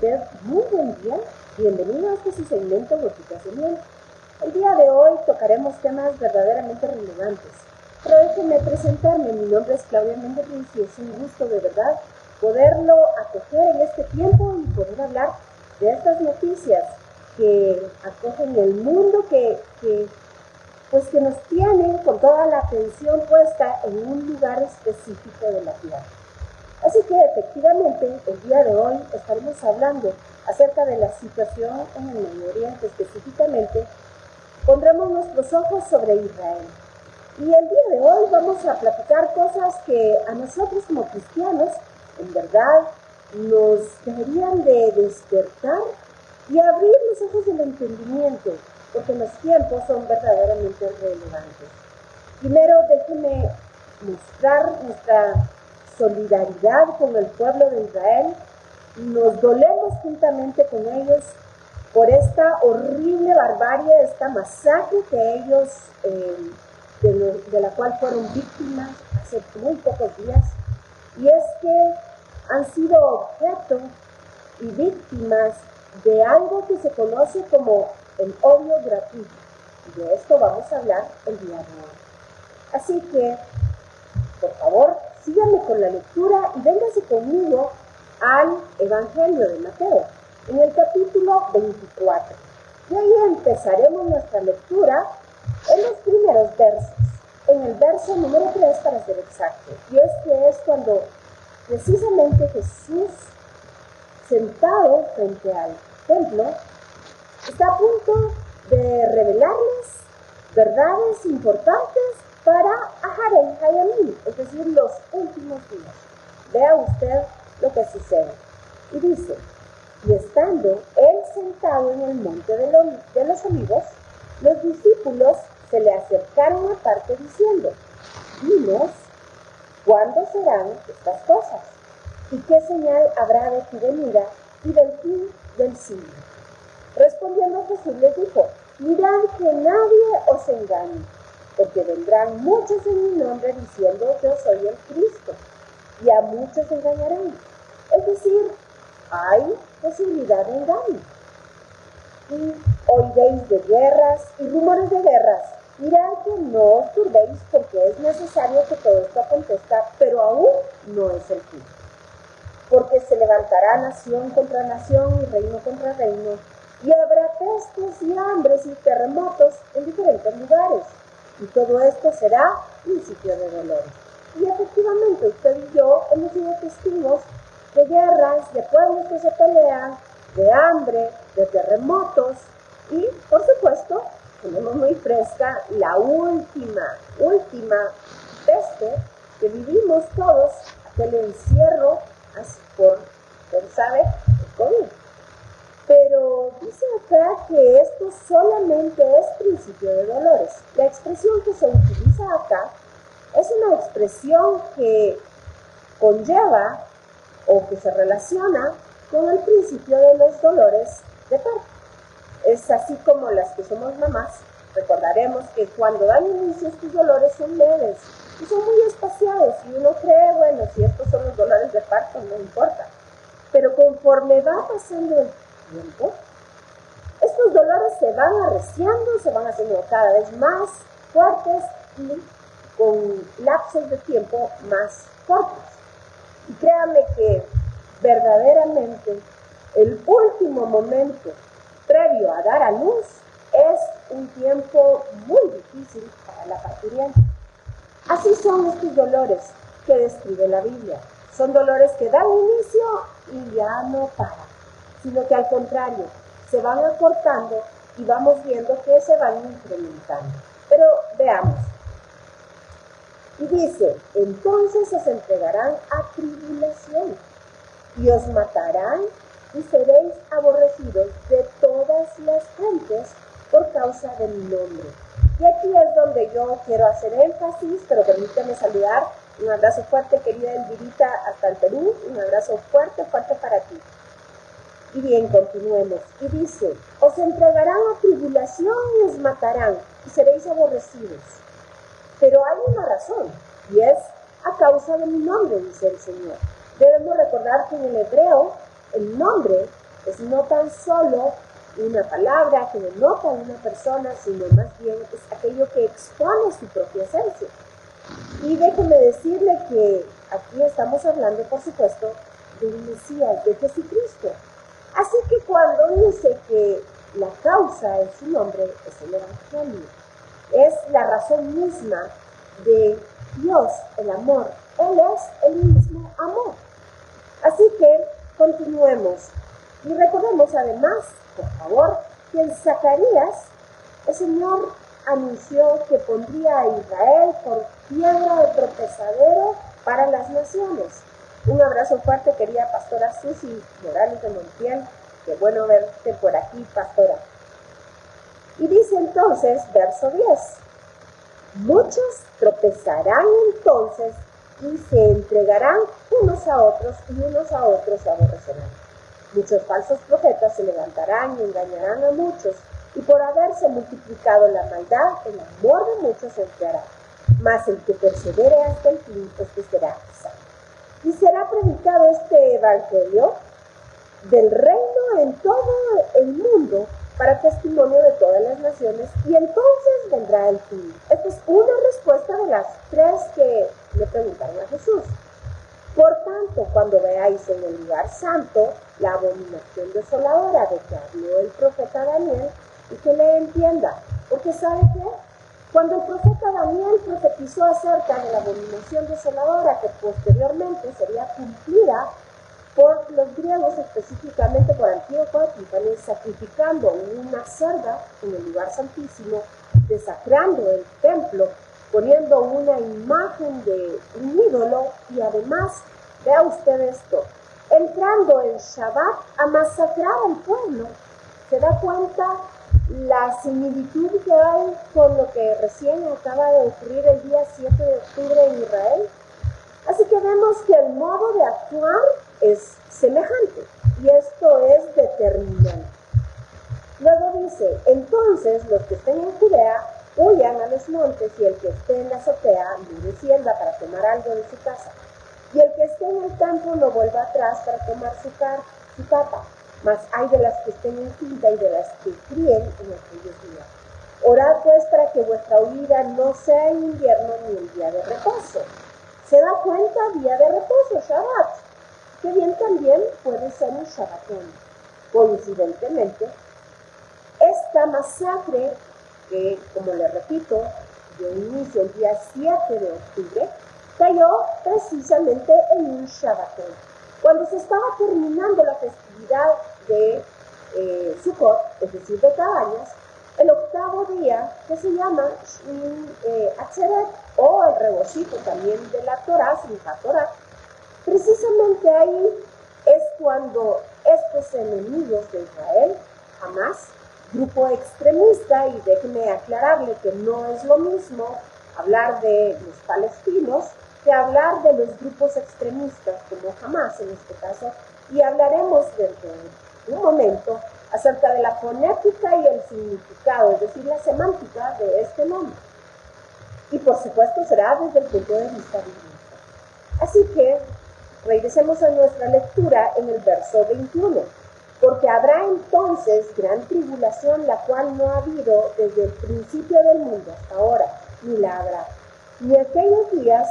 usted muy buen día. Bienvenido a este su segmento Notificación. El día de hoy tocaremos temas verdaderamente relevantes. Pero déjenme presentarme. Mi nombre es Claudia Méndez Ruiz y es un gusto de verdad poderlo acoger en este tiempo y poder hablar de estas noticias que acogen el mundo, que nos tienen con toda la atención puesta en un lugar específico de la tierra. Así que efectivamente el día de hoy estaremos hablando acerca de la situación en el Medio Oriente. Específicamente pondremos nuestros ojos sobre Israel. Y el día de hoy vamos a platicar cosas que a nosotros como cristianos en verdad nos deberían de despertar y abrir los ojos del entendimiento, porque los tiempos son verdaderamente relevantes. Primero déjenme mostrar nuestra solidaridad con el pueblo de Israel. Nos dolemos juntamente con ellos por esta horrible barbarie, esta masacre que ellos, de la cual fueron víctimas hace muy pocos días. Y es que han sido objeto y víctimas de algo que se conoce como el odio gratuito. Y de esto vamos a hablar el día de hoy. Así que, por favor, síganme con la lectura y vénganse conmigo al Evangelio de Mateo, en el capítulo 24. Y ahí empezaremos nuestra lectura en los primeros versos, en el verso número 3 para ser exacto. Y es que es cuando precisamente Jesús, sentado frente al templo, está a punto de revelarles verdades importantes para Aharei Hayamim, es decir, los últimos días. Vea usted lo que sucede. Y dice: y estando él sentado en el monte de los olivos, los discípulos se le acercaron aparte diciendo: dinos, ¿cuándo serán estas cosas? ¿Y qué señal habrá de tu venida y del fin del siglo? Respondiendo Jesús les dijo: mirad que nadie os engañe, porque vendrán muchos en mi nombre diciendo: yo soy el Cristo, y a muchos engañarán. Es decir, hay posibilidad de engaño. Y oiréis de guerras y rumores de guerras. Mirad que no os turbéis, porque es necesario que todo esto acontezca, pero aún no es el fin. Porque se levantará nación contra nación y reino contra reino, y habrá pestes y hambres y terremotos en diferentes lugares. Y todo esto será principio de dolores. Y efectivamente usted y yo hemos sido testigos de guerras, de pueblos que se pelean, de hambre, de terremotos y, por supuesto, tenemos muy fresca la última peste que vivimos todos, aquel encierro por sabe, el COVID. Pero dice acá que esto solamente es principio de dolores. La expresión que se utiliza acá es una expresión que conlleva o que se relaciona con el principio de los dolores de parto. Es así como las que somos mamás recordaremos que cuando dan inicio estos dolores son leves y son muy espaciados, y uno cree, bueno, si estos son los dolores de parto no importa, pero conforme va pasando el tiempo, estos dolores se van arreciando, se van haciendo cada vez más fuertes y con lapsos de tiempo más cortos. Y créanme que verdaderamente el último momento previo a dar a luz es un tiempo muy difícil para la parturienta. Así son estos dolores que describe la Biblia. Son dolores que dan inicio y ya no paran, sino que al contrario, se van acortando y vamos viendo que se van incrementando. Pero veamos. Y dice: entonces os entregarán a tribulación y os matarán y seréis aborrecidos de todas las gentes por causa de mi nombre. Y aquí es donde yo quiero hacer énfasis, pero permítame saludar. Un abrazo fuerte, querida Elvirita, hasta el Perú. Un abrazo fuerte, fuerte para ti. Y bien, continuemos. Y dice: os entregarán a tribulación y os matarán y seréis aborrecidos. Pero hay una razón, y es a causa de mi nombre, dice el Señor. Debemos recordar que en el hebreo el nombre Es no tan solo una palabra que denota a una persona, sino más bien es aquello que expone su propia esencia. Y déjeme decirle que aquí estamos hablando, por supuesto, del Mesías, de Jesucristo. Así que cuando dice que la causa en su nombre es el Evangelio, es la razón misma de Dios, el amor. Él es el mismo amor. Así que continuemos. Y recordemos además, por favor, que en Zacarías el Señor anunció que pondría a Israel por piedra de tropezadero para las naciones. Un abrazo fuerte, querida pastora Susi Morales de Montiel. Qué bueno verte por aquí, pastora. Y dice entonces, verso 10, muchos tropezarán entonces y se entregarán unos a otros y unos a otros se aborrecerán. Muchos falsos profetas se levantarán y engañarán a muchos, y por haberse multiplicado la maldad, el amor de muchos se enfriará. Mas el que persevere hasta el fin, este será salvo. Y será predicado este evangelio del reino en todo el mundo para testimonio de todas las naciones, y entonces vendrá el fin. Esta es una respuesta de las tres que le preguntaron a Jesús. Por tanto, cuando veáis en el lugar santo la abominación desoladora de que habló el profeta Daniel, y que le entienda, porque ¿sabe qué? Cuando el profeta Daniel profetizó acerca de la abominación desoladora que posteriormente sería cumplida por los griegos, específicamente por Antíoco Epífanes, sacrificando una cerda en el lugar santísimo, desacrando el templo, poniendo una imagen de un ídolo y además, vea usted esto, entrando en Shabbat a masacrar al pueblo. ¿Se da cuenta la similitud que hay con lo que recién acaba de ocurrir el día 7 de octubre en Israel? Así que vemos que el modo de actuar es semejante y esto es determinante. Luego dice, entonces los que estén en Judea huyan a los montes y el que esté en la azotea no descienda para tomar algo de su casa. Y el que esté en el campo no vuelva atrás para tomar su capa. Mas hay de las que estén en cinta y de las que críen en aquellos días. Orad pues para que vuestra huida no sea en invierno ni en día de reposo. ¿Se da cuenta? Día de reposo, Shabbat. Que bien también puede ser un Shabbatón. Coincidentemente, esta masacre, que como le repito, dio inicio el día 7 de octubre, cayó precisamente en un Shabbatón. Cuando se estaba terminando la festividad de Sukkot, es decir, de Cabañas, el octavo día, que se llama Atzeret, o el regocijo también de la Torá, Simchat Torah, precisamente ahí es cuando estos enemigos de Israel, Hamás, grupo extremista, y déjeme aclararle que no es lo mismo hablar de los palestinos que hablar de los grupos extremistas como Hamás en este caso, y hablaremos dentro de un momento acerca de la fonética y el significado, es decir, la semántica de este nombre. Y por supuesto será desde el punto de vista bíblico. Así que regresemos a nuestra lectura en el verso 21. Porque habrá entonces gran tribulación, la cual no ha habido desde el principio del mundo hasta ahora, ni la habrá. Ni aquellos días,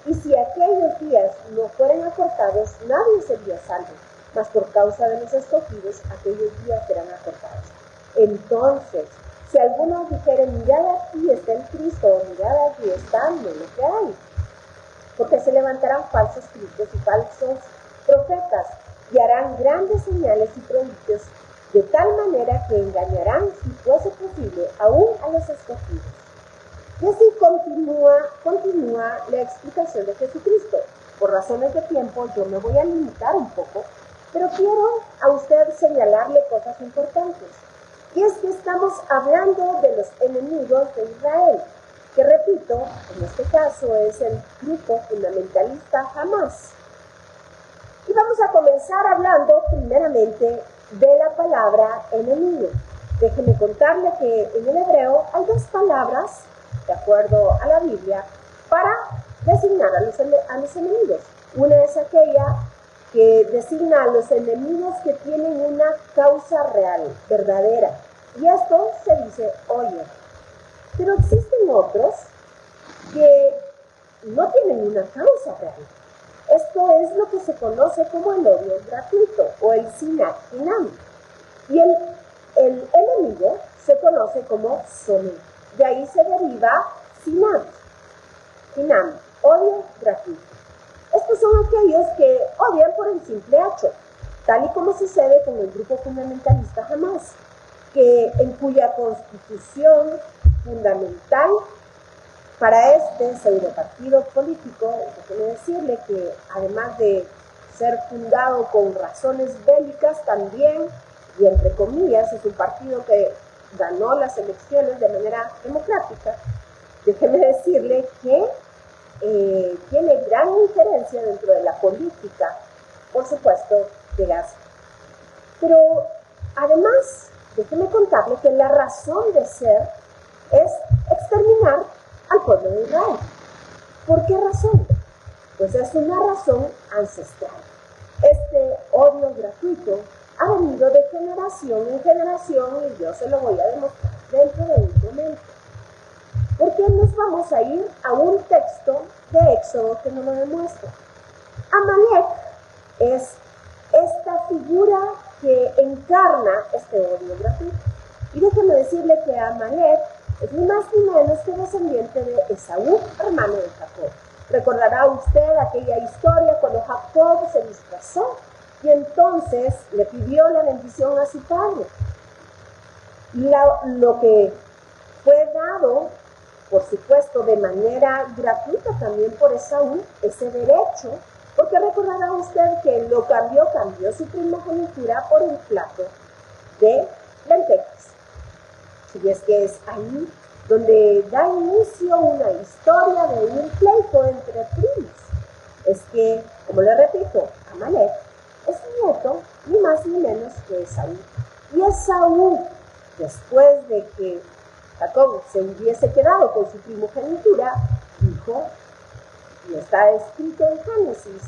y si aquellos días no fueren acortados, nadie sería salvo, mas por causa de los escogidos, aquellos días serán acortados. Entonces, si algunos dijeren, mirad aquí está el Cristo, o mirad aquí está, no lo que hay. Porque se levantarán falsos cristos y falsos profetas, y harán grandes señales y prodigios, de tal manera que engañarán, si fuese posible, aún a los escogidos. Y así continúa la explicación de Jesucristo. Por razones de tiempo yo me voy a limitar un poco, pero quiero a usted señalarle cosas importantes. Y es que estamos hablando de los enemigos de Israel, que repito, en este caso es el grupo fundamentalista Hamás. Y vamos a comenzar hablando primeramente de la palabra enemigo. Déjeme contarle que en el hebreo hay dos palabras, de acuerdo a la Biblia, para designar a los enemigos. Una es aquella que designa a los enemigos que tienen una causa real, verdadera. Y esto se dice odio. Pero existen otros que no tienen una causa real. Esto es lo que se conoce como el odio gratuito o el sinat hinam. Y el enemigo se conoce como soné. De ahí se deriva sinat hinam, odio gratuito. Estos son aquellos que odian por el simple hecho, tal y como sucede con el grupo fundamentalista Hamas, en cuya constitución fundamental para este pseudopartido político, déjeme decirle que además de ser fundado con razones bélicas también, y entre comillas, es un partido que ganó las elecciones de manera democrática, déjeme decirle que tiene gran injerencia dentro de la política, por supuesto, de Gaza. Pero además, déjeme contarle que la razón de ser es exterminar al pueblo de Israel. ¿Por qué razón? Pues es una razón ancestral. Este odio gratuito ha venido de generación en generación y yo se lo voy a demostrar dentro de un momento. Porque nos vamos a ir a un texto de Éxodo que nos lo demuestra. Amalek es esta figura que encarna este odio gratuito. Y déjeme decirle que Amalek es ni más ni menos que descendiente de Esaú, hermano de Jacob. Recordará usted aquella historia cuando Jacob se disfrazó y entonces le pidió la bendición a su padre. Lo que fue dado, por supuesto, de manera gratuita también por Esaú, ese derecho, porque recordará usted que cambió su primogenitura por un plato de lentejas. Y es que es ahí donde da inicio una historia de un pleito entre primos. Es que, como le repito, Amalek es nieto ni más ni menos que Esaú. Y Esaú, después de que Jacob se hubiese quedado con su primogenitura, dijo, y está escrito en Génesis,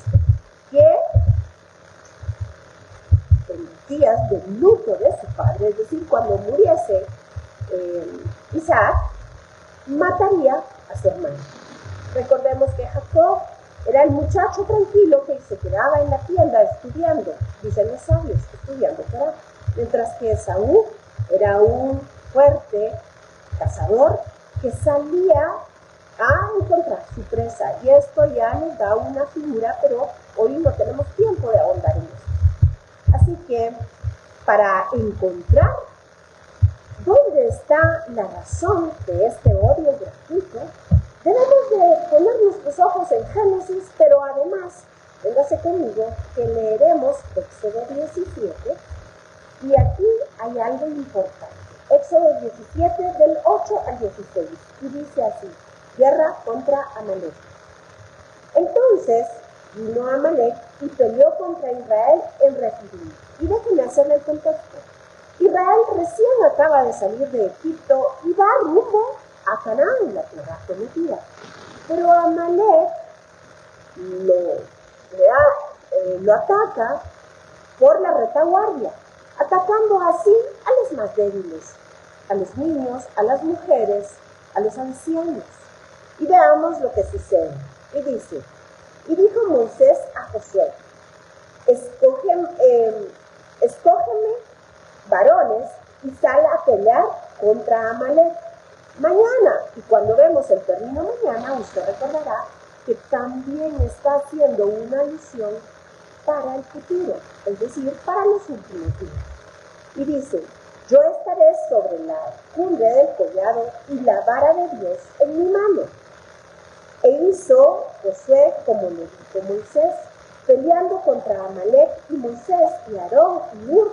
que en los días del luto de su padre, es decir, cuando muriese Isaac, mataría a su hermano. Recordemos que Jacob era el muchacho tranquilo que se quedaba en la tienda estudiando, dicen los sabios, estudiando Torá, mientras que Esaú era un fuerte cazador que salía a encontrar su presa. Y esto ya nos da una figura, pero hoy no tenemos tiempo de ahondar en esto. Así que, para encontrar dónde está la razón de este odio gratuito, debemos de poner nuestros ojos en Génesis, pero además, véngase conmigo, que leeremos Éxodo 17, y aquí hay algo importante. Éxodo 17, del 8 al 16, y dice así, guerra contra Amalek. Entonces vino Amalek y peleó contra Israel en Refidim. Y déjenme hacerle el contexto. Israel recién acaba de salir de Egipto y va rumbo a Canaán, la tierra prometida. Pero Amalek lo ataca por la retaguardia, atacando así a los más débiles, a los niños, a las mujeres, a los ancianos. Y veamos lo que sucede. Y dice, y dijo Moisés a Josué, escógeme varones y sal a pelear contra Amalek mañana. Y cuando vemos el término mañana, usted recordará que también está haciendo una alusión para el futuro, es decir, para los últimos días. Y dice, yo estaré sobre la cumbre del collado y la vara de Dios en mi mano. E hizo Josué como le dijo Moisés, peleando contra Amalek, y Moisés y Aarón y Hur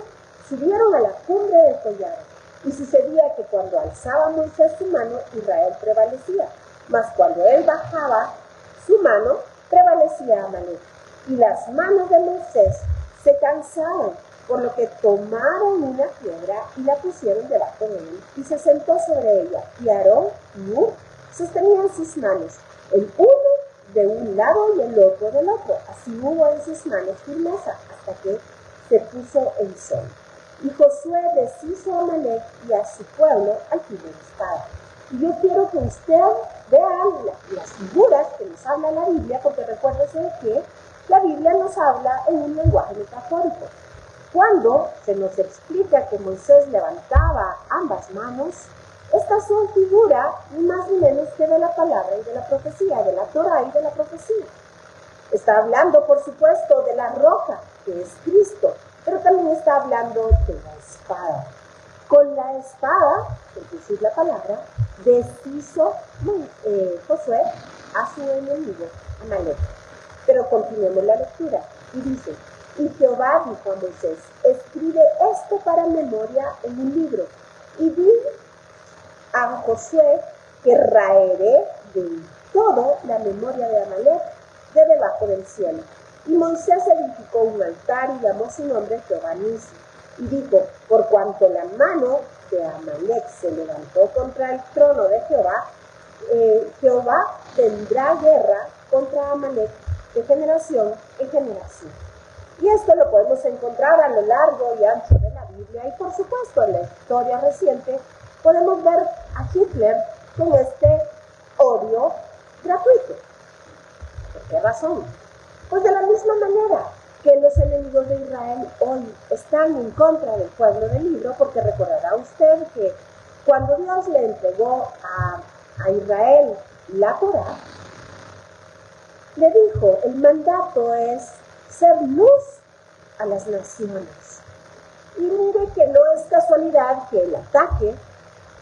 subieron a la cumbre del collado. Y sucedía que cuando alzaba Moisés su mano, Israel prevalecía, mas cuando él bajaba su mano, prevalecía Amalek. Y las manos de Moisés se cansaron, por lo que tomaron una piedra y la pusieron debajo de él, y se sentó sobre ella, y Aarón y Hur sostenían sus manos, el uno de un lado y el otro del otro. Así hubo en sus manos firmeza hasta que se puso el sol. Y Josué deshizo a Amalek y a su pueblo al filo de espada. Y yo quiero que usted vea las figuras que nos habla la Biblia, porque recuérdese que la Biblia nos habla en un lenguaje metafórico. Cuando se nos explica que Moisés levantaba ambas manos, estas son figuras ni más ni menos que de la palabra y de la profecía, de la Torah y de la profecía. Está hablando, por supuesto, de la roca, que es Cristo, pero también está hablando de la espada. Con la espada, es decir, la palabra, deshizo Josué a su enemigo, Amalek. Pero continuemos la lectura y dice: y Jehová dijo a Moisés: escribe esto para memoria en un libro, y di a Josué que raeré del todo la memoria de Amalek de debajo del cielo. Y Moisés edificó un altar y llamó su nombre Jehová Nisi. Y dijo: por cuanto la mano de Amalek se levantó contra el trono de Jehová, Jehová tendrá guerra contra Amalek de generación en generación. Y esto lo podemos encontrar a lo largo y ancho de la Biblia, y por supuesto en la historia reciente podemos ver a Hitler con este odio gratuito. ¿Por qué razón? Pues de la misma manera que los enemigos de Israel hoy están en contra del pueblo del libro, porque recordará usted que cuando Dios le entregó a Israel la Torá, le dijo: el mandato es ser luz a las naciones. Y mire que no es casualidad que el ataque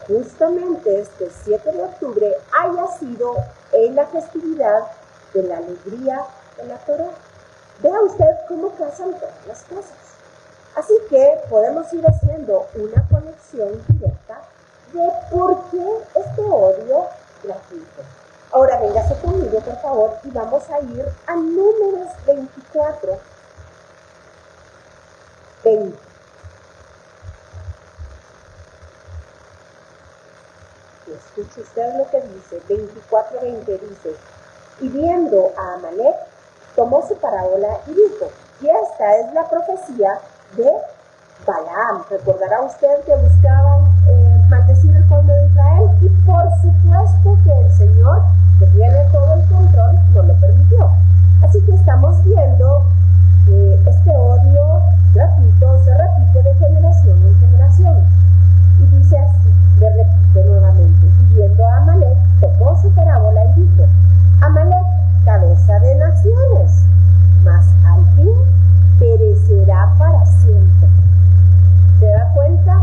justamente este 7 de octubre haya sido en la festividad de la alegría de la Torá. Vea usted cómo casan todas las cosas. Así que podemos ir haciendo una conexión directa de por qué este odio gratuito. Ahora véngase conmigo, por favor, y vamos a ir a Números 24, 20. Escuche usted lo que dice, 24:20 dice: y viendo a Amalek, tomó su parábola y dijo: y esta es la profecía de Balaam. Recordará usted que buscaban maldecir el pueblo de Israel, y por supuesto que el Señor, que tiene todo el control, no lo permitió. Así que estamos viendo que este odio gratuito se repite de generación en generación. Y dice así, le repite nuevamente: y viendo a Amalek, tomó su parábola y dijo: Amalek, cabeza de naciones, mas al fin perecerá para siempre. ¿Se da cuenta?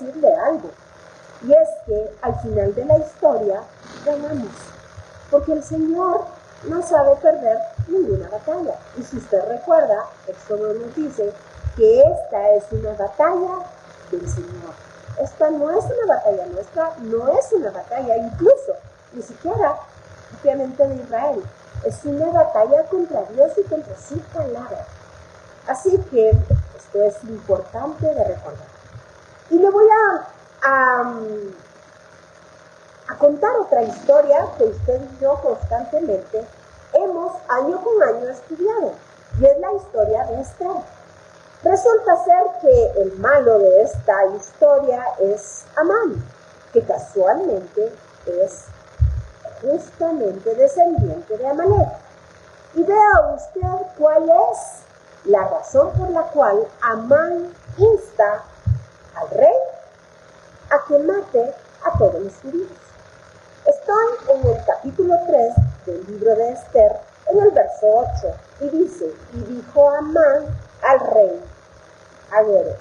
decirle algo, y es que al final de la historia ganamos, porque el Señor no sabe perder ninguna batalla. Y si usted recuerda, Éxodo nos dice que esta es una batalla del Señor. Esta no es una batalla nuestra, no es una batalla incluso, ni siquiera propiamente de Israel. Es una batalla contra Dios y contra su palabra. Así que esto es importante de recordar. Y le voy a contar otra historia que usted y yo constantemente hemos año con año estudiado, y es la historia de Esther. Resulta ser que el malo de esta historia es Amán, que casualmente es justamente descendiente de Amalek. Y vea usted cuál es la razón por la cual Amán insta al rey a que mate a todos los judíos. Estoy en el capítulo 3 del libro de Esther, en el verso 8, y dice: y dijo Amán al rey Agero: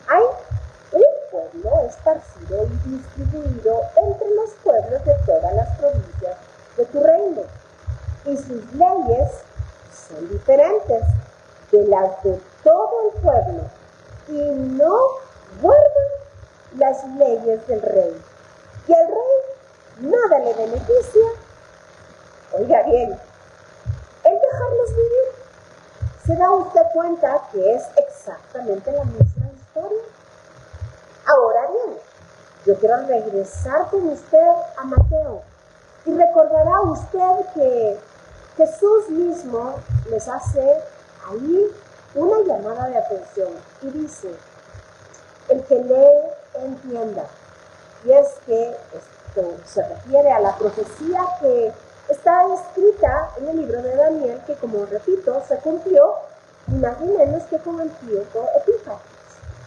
hay un pueblo esparcido y distribuido entre los pueblos de todas las provincias de tu reino, y sus leyes son diferentes de las de todo el pueblo, y no guardan las leyes del rey, y al rey nada le beneficia, oiga bien, el dejarlos vivir. ¿Se da usted cuenta que es exactamente la misma historia? Ahora bien, yo quiero regresar con usted a Mateo, y recordará usted que Jesús mismo les hace ahí una llamada de atención y dice: el que lee entienda. Y es que esto se refiere a la profecía que está escrita en el libro de Daniel, que, como repito, se cumplió ni más ni menos que con el tiempo Epífanes.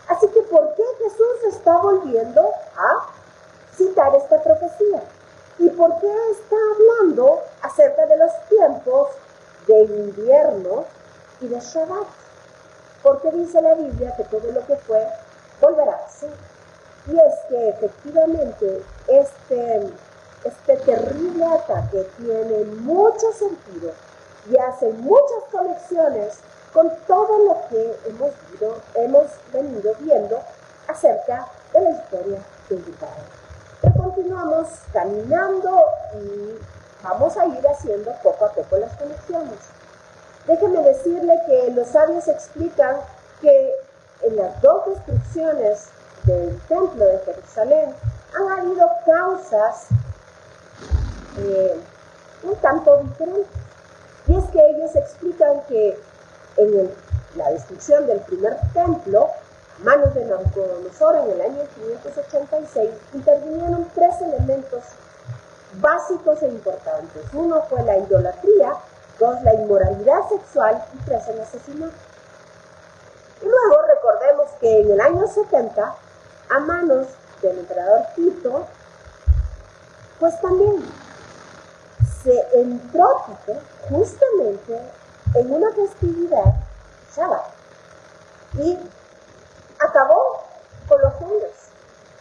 Así que, ¿por qué Jesús está volviendo a citar esta profecía? ¿Y por qué está hablando acerca de los tiempos de invierno y de Shabbat? Porque dice la Biblia que todo lo que fue volverá a ser. Y es que efectivamente este terrible ataque tiene mucho sentido y hace muchas conexiones con todo lo que hemos venido viendo acerca de la historia de Israel. Pero continuamos caminando y vamos a ir haciendo poco a poco las conexiones. Déjeme decirle que los sabios explican que en las dos destrucciones del templo de Jerusalén han habido causas un tanto diferentes. Y es que ellos explican que en la destrucción del primer templo, a manos de Nabucodonosor en el año 586, intervinieron tres elementos básicos e importantes. Uno fue la idolatría, dos, la inmoralidad sexual, y tres, el asesinato. Y luego recordemos que en el año 70, a manos del emperador Tito, pues también se entró Tito justamente en una festividad Shabbat y acabó con los judíos.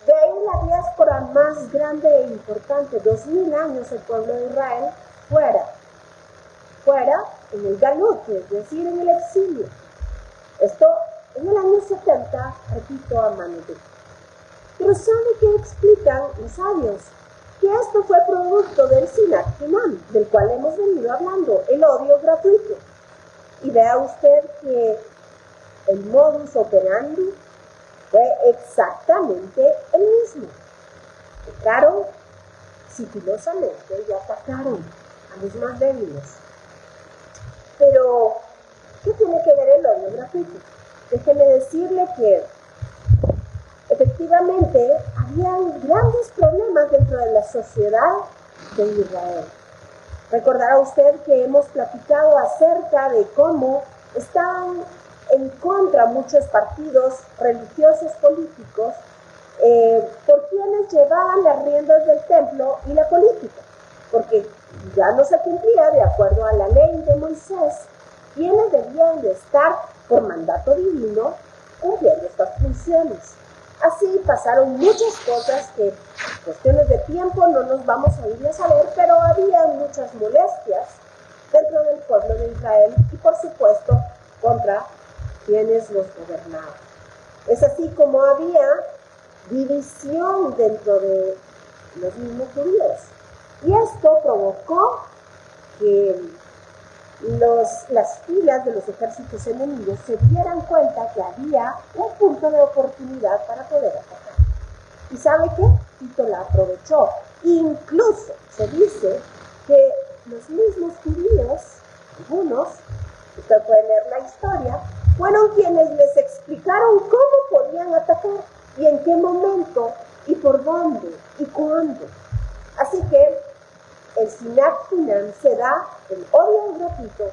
De ahí la diáspora más grande e importante, 2000 años el pueblo de Israel fuera en el galut, es decir, en el exilio. Esto en el año 70, repito, a manos de Tito. Pero ¿sabe qué explican los sabios? Que esto fue producto del Sinat Hinam, del cual hemos venido hablando, el odio gratuito. Y vea usted que el modus operandi fue exactamente el mismo. Entraron sigilosamente y atacaron a los más débiles. Pero, ¿qué tiene que ver el odio gratuito? Déjeme decirle que efectivamente había grandes problemas dentro de la sociedad de Israel. Recordará usted que hemos platicado acerca de cómo estaban en contra muchos partidos religiosos políticos por quienes llevaban las riendas del templo y la política, porque ya no se cumplía de acuerdo a la ley de Moisés, quienes debían de estar por mandato divino cumpliendo estas funciones. Así pasaron muchas cosas que, por cuestiones de tiempo, no nos vamos a ir a saber, pero había muchas molestias dentro del pueblo de Israel y, por supuesto, contra quienes los gobernaban. Es así como había división dentro de los mismos judíos. Y esto provocó que las filas de los ejércitos enemigos se dieran cuenta que había un punto de oportunidad para poder atacar. ¿Y sabe qué? Tito la aprovechó. Incluso se dice que los mismos judíos, algunos, usted puede leer la historia, fueron quienes les explicaron cómo podían atacar y en qué momento y por dónde y cuándo. Así que el Sinat final se da el odio gratuito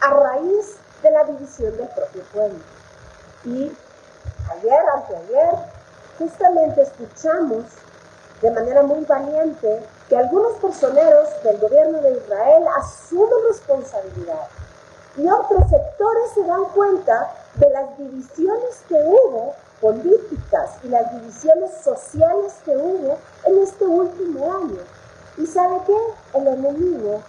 a raíz de la división del propio pueblo. Y anteayer, justamente escuchamos de manera muy valiente que algunos personeros del gobierno de Israel asumen responsabilidad y otros sectores se dan cuenta de las divisiones que hubo políticas y las divisiones sociales que hubo en este último año. ¿Y sabe qué? El enemigo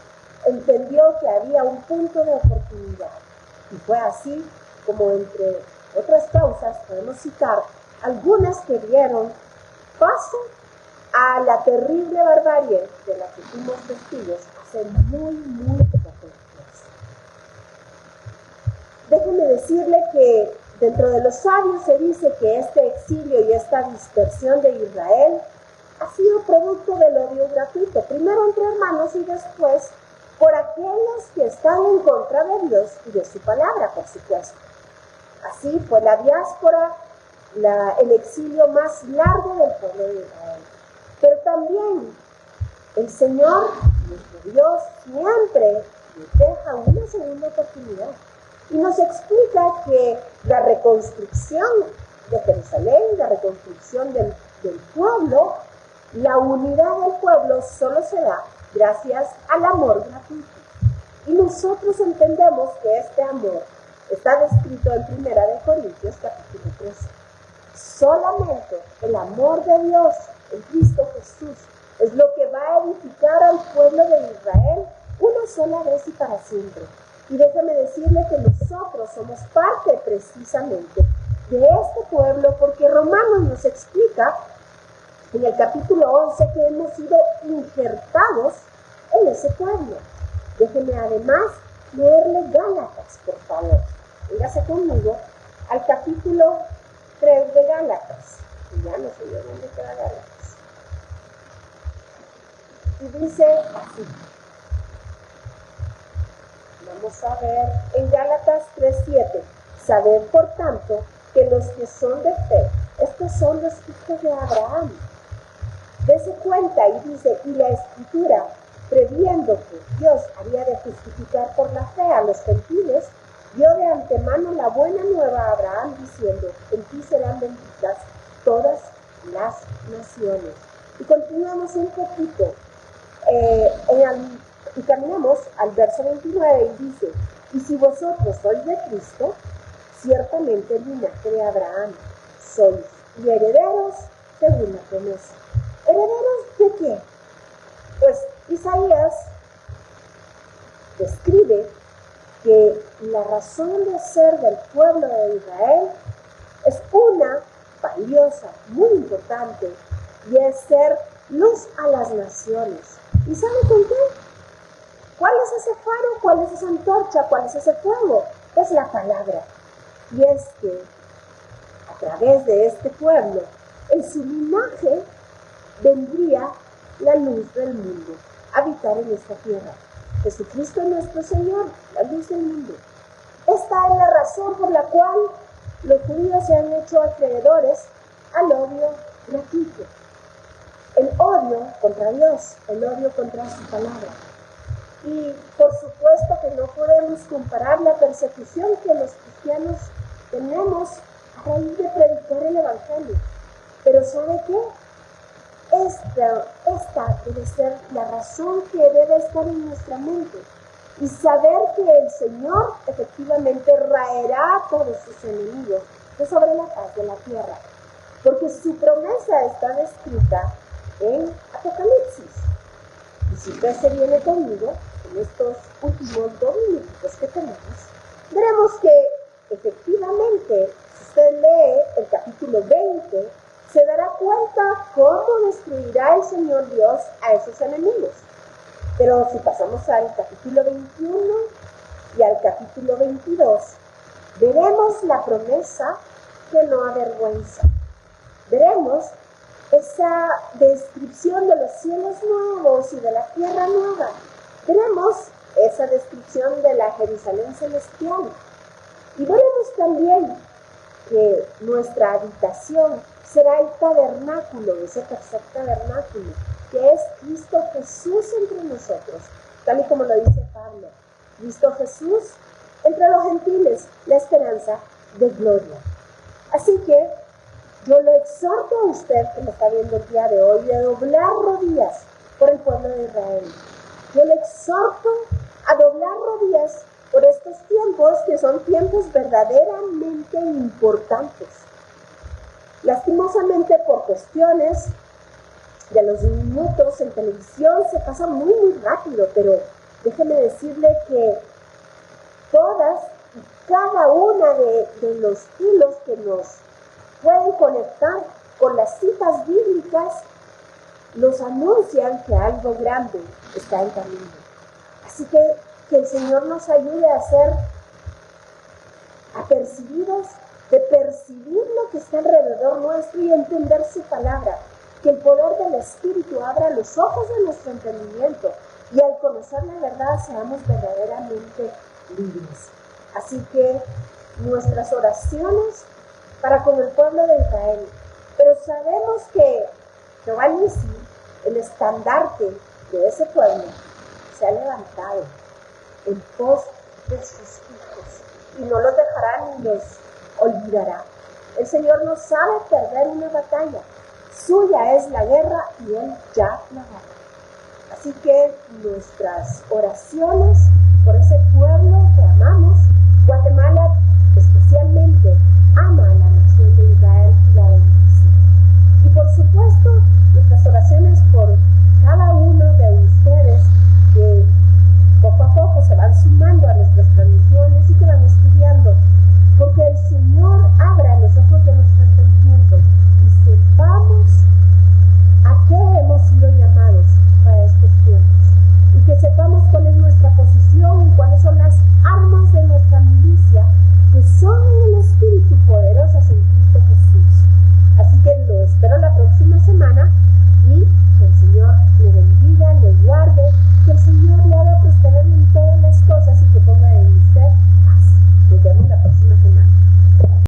entendió que había un punto de oportunidad. Y fue así como, entre otras causas, podemos citar algunas que dieron paso a la terrible barbarie de la que fuimos testigos hace muy poco tiempo. Déjeme decirle que dentro de los sabios se dice que este exilio y esta dispersión de Israel ha sido producto del odio gratuito, primero entre hermanos y después por aquellos que están en contra de Dios y de su palabra, por supuesto. Así fue la diáspora, el exilio más largo del pueblo de Israel. Pero también el Señor, nuestro Dios, siempre nos deja una segunda oportunidad y nos explica que la reconstrucción de Jerusalén, la reconstrucción del pueblo, la unidad del pueblo solo se da gracias al amor gratuito. Y nosotros entendemos que este amor está descrito en 1 Corintios capítulo 13. Solamente el amor de Dios en Cristo Jesús es lo que va a edificar al pueblo de Israel una sola vez y para siempre. Y déjeme decirle que nosotros somos parte precisamente de este pueblo, porque Romanos nos explica en el capítulo 11 que hemos sido injertados en ese pueblo. Déjeme además leerle Gálatas, por favor. Véngase conmigo al capítulo 3 de Gálatas. Y ya no sé yo dónde queda Gálatas. Y dice así. Vamos a ver en Gálatas 3:7. Sabed, por tanto, que los que son de fe, estos son los hijos de Abraham. Dese cuenta y dice, y la Escritura, previendo que Dios había de justificar por la fe a los gentiles, dio de antemano la buena nueva a Abraham, diciendo, en ti serán benditas todas las naciones. Y continuamos un poquito, y caminamos al verso 29 y dice, y si vosotros sois de Cristo, ciertamente el linaje de Abraham sois, y herederos según la promesa. ¿Herederos de qué? Pues Isaías describe que la razón de ser del pueblo de Israel es una valiosa, muy importante, y es ser luz a las naciones. ¿Y sabe con qué? ¿Cuál es ese faro? ¿Cuál es esa antorcha? ¿Cuál es ese fuego? Es la palabra. Y es que a través de este pueblo, en su linaje, vendría la luz del mundo a habitar en esta tierra. Jesucristo es nuestro Señor, la luz del mundo. Esta es la razón por la cual los judíos se han hecho acreedores al odio gratuito. El odio contra Dios, el odio contra su palabra. Y por supuesto que no podemos comparar la persecución que los cristianos tenemos a raíz de predicar el Evangelio. Pero ¿sabe qué? Esta debe ser la razón que debe estar en nuestra mente. Y saber que el Señor efectivamente raerá a todos sus enemigos de sobre la faz de la tierra. porque su promesa está descrita en Apocalipsis. Y si usted se viene conmigo, en estos últimos 2 minutos que tenemos, veremos que efectivamente, si usted lee el capítulo 20, se dará cuenta cómo destruirá el Señor Dios a esos enemigos. Pero si pasamos al capítulo 21 y al capítulo 22, veremos la promesa que no avergüenza. Veremos esa descripción de los cielos nuevos y de la tierra nueva. Veremos esa descripción de la Jerusalén celestial. Y veremos también que nuestra habitación será el tabernáculo, ese tercer tabernáculo, que es Cristo Jesús entre nosotros, tal y como lo dice Pablo. Cristo Jesús entre los gentiles, la esperanza de gloria. Así que yo lo exhorto a usted, que me está viendo el día de hoy, de doblar rodillas por el pueblo de Israel. Yo le exhorto a doblar rodillas por estos tiempos, que son tiempos verdaderamente importantes. Lastimosamente, por cuestiones de los minutos en televisión, se pasa muy rápido, pero déjeme decirle que todas y cada una de los hilos que nos pueden conectar con las citas bíblicas nos anuncian que algo grande está en camino. Así que el Señor nos ayude a ser apercibidos, de percibir lo que está alrededor nuestro y entender su palabra. Que el poder del Espíritu abra los ojos de nuestro entendimiento y al conocer la verdad seamos verdaderamente libres. Así que nuestras oraciones para con el pueblo de Israel. Pero sabemos que Jehová Nissi, el estandarte de ese pueblo, se ha levantado en pos de sus hijos y no los dejará ni los olvidará. El Señor no sabe perder una batalla. Suya es la guerra y Él ya la ganó. Así que nuestras oraciones por ese pueblo que amamos, Guatemala especialmente ama a la